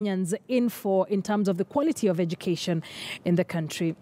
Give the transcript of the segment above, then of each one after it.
in for in terms of the quality of education in the country.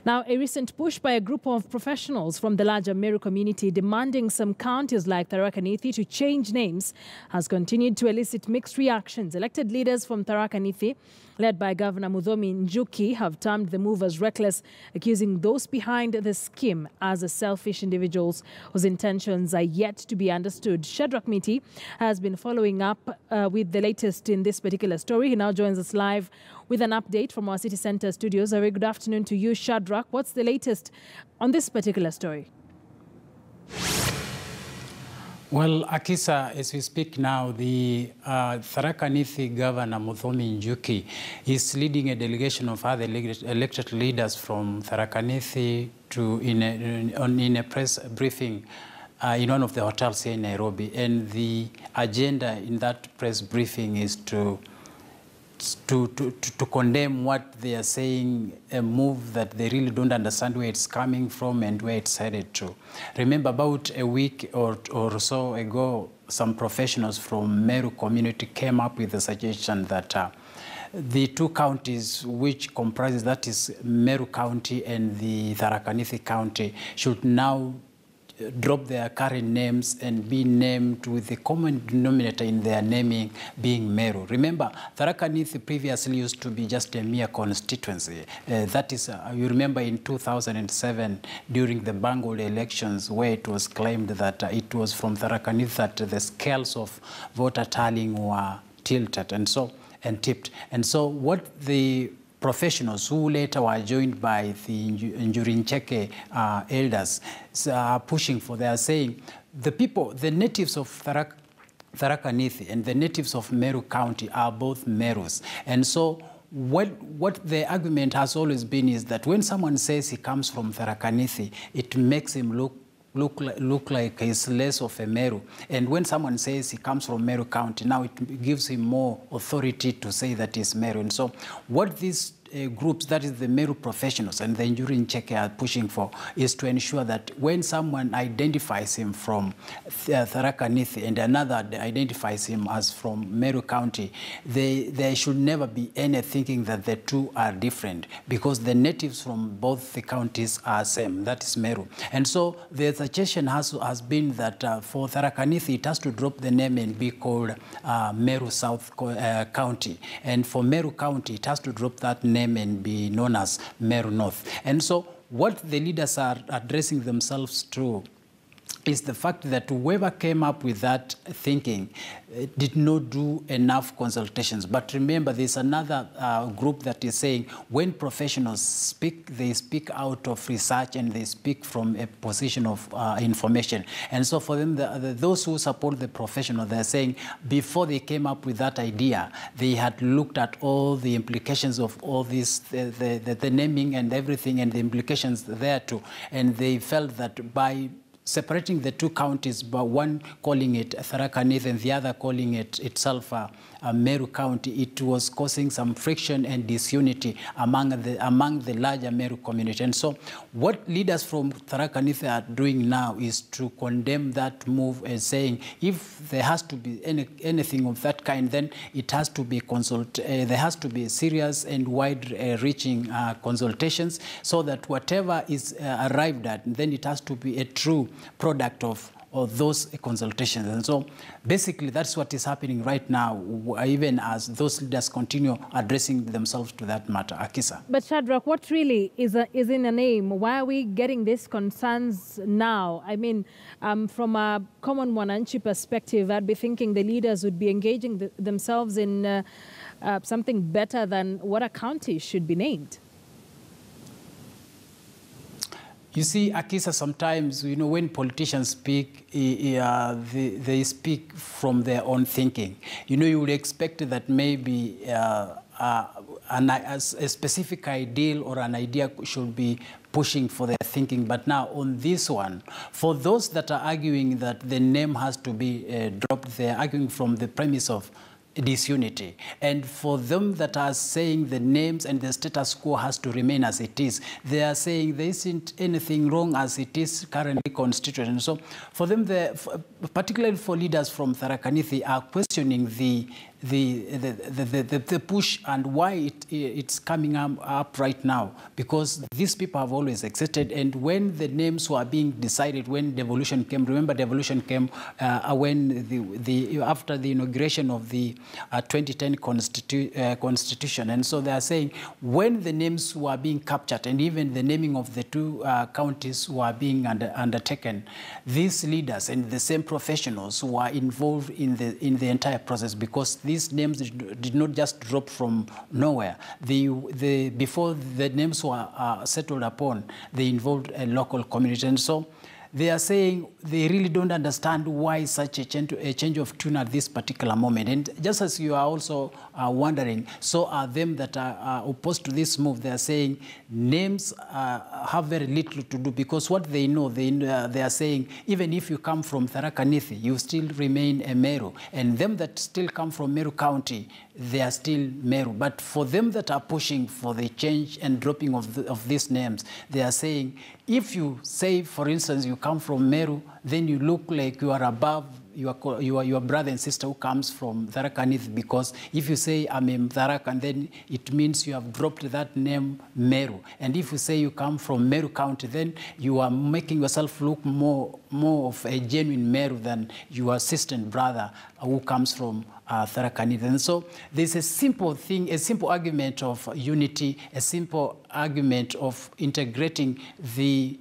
Now, a recent push by a group of professionals from the larger Meru community demanding some counties like Tharaka Nithi to change names has continued to elicit mixed reactions. Elected leaders from Tharaka Nithi, led by Governor Muthomi Njuki, have termed the move as reckless, accusing those behind the scheme as selfish individuals whose intentions are yet to be understood. Tharaka Nithi has been following up with the latest in this particular story. He now joins us live with an update from our City Centre studios. A very good afternoon to you, Shadrach. What's the latest on this particular story? Well, Akisa, as we speak now, the Tharaka Nithi Governor Muthomi Njuki is leading a delegation of other elected leaders from Tharaka Nithi in a press briefing in one of the hotels here in Nairobi. And the agenda in that press briefing is to condemn what they are saying, a move that they really don't understand where it's coming from and where it's headed to. Remember, about a week or so ago, some professionals from Meru community came up with the suggestion that the two counties which comprises, that is Meru County and the Tharaka Nithi County, should now drop their current names and be named with the common denominator in their naming being Meru. Remember, Tharaka Nithi previously used to be just a mere constituency. That is, you remember in 2007, during the Bangle elections, where it was claimed that it was from Tharaka Nithi that the scales of voter tallying were tilted and tipped. And so what the professionals who later were joined by the Njurincheke elders are pushing for, they are saying the people, the natives of Tharaka Nithi and the natives of Meru County are both Merus. And so what the argument has always been is that when someone says he comes from Tharaka Nithi, it makes him look like he's less of a Meru. And when someone says he comes from Meru County, now it gives him more authority to say that he's Meru. And so what these groups, that is the Meru professionals and the Njurincheke, are pushing for is to ensure that when someone identifies him from Tharaka Nithi and another identifies him as from Meru County, there should never be any thinking that the two are different, because the natives from both the counties are same, that is Meru. And so the suggestion has been that for Tharaka Nithi, it has to drop the name and be called Meru South County. And for Meru County, it has to drop that name and be known as Meru North. And so what the leaders are addressing themselves to is the fact that whoever came up with that thinking did not do enough consultations. But remember, there's another group that is saying when professionals speak, they speak out of research and they speak from a position of information. And so for them, those who support the professional, they're saying before they came up with that idea, they had looked at all the implications of all this, the naming and everything and the implications there too. And they felt that by separating the two counties, but one calling it Tharaka Nithi and the other calling it itself Meru County, it was causing some friction and disunity among the larger Meru community. And so what leaders from Tharaka Nithi are doing now is to condemn that move and saying if there has to be anything of that kind, then it has to be there has to be serious and wide-reaching consultations, so that whatever is arrived at, then it has to be a true product of those consultations. And so basically that's what is happening right now, even as those leaders continue addressing themselves to that matter. Akisa. But Shadrach, what really is in a name? Why are we getting these concerns now? I mean, from a common Mwananchi perspective, I'd be thinking the leaders would be engaging themselves in something better than what a county should be named. You see, Akisa, sometimes, you know, when politicians speak, they speak from their own thinking. You know, you would expect that maybe a specific ideal or an idea should be pushing for their thinking. But now on this one, for those that are arguing that the name has to be dropped, they're arguing from the premise of disunity. And for them that are saying the names and the status quo has to remain as it is, they are saying there isn't anything wrong as it is currently constituted. And so for them, particularly for leaders from Tharaka Nithi, are questioning the the push and why it's coming up right now, because these people have always existed. And when the names were being decided, when devolution came, remember devolution came when after the inauguration of the 2010 constitution. And so they are saying when the names were being captured and even the naming of the two counties were being undertaken, these leaders and the same professionals were involved in the entire process, because these names did not just drop from nowhere. Before the names were settled upon, they involved a local community. And so they are saying they really don't understand why such a change of tune at this particular moment. And just as you are also wondering, so are them that are opposed to this move. They are saying names have very little to do, because what they know, they are saying even if you come from Tharaka Nithi, you still remain a Meru. And them that still come from Meru County, they are still Meru. But for them that are pushing for the change and dropping of these names, they are saying if you say, for instance, you come from Meru, then you look like you are above your brother and sister who comes from Tharaka Nithi, because if you say I'm in Tharaka, then it means you have dropped that name Meru. And if you say you come from Meru County, then you are making yourself look more of a genuine Meru than your sister and brother who comes from Tharaka Nithi. And so there's a simple thing, a simple argument of unity, a simple argument of integrating the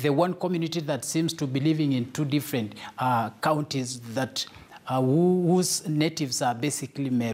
one community that seems to be living in two different counties that whose natives are basically Meru.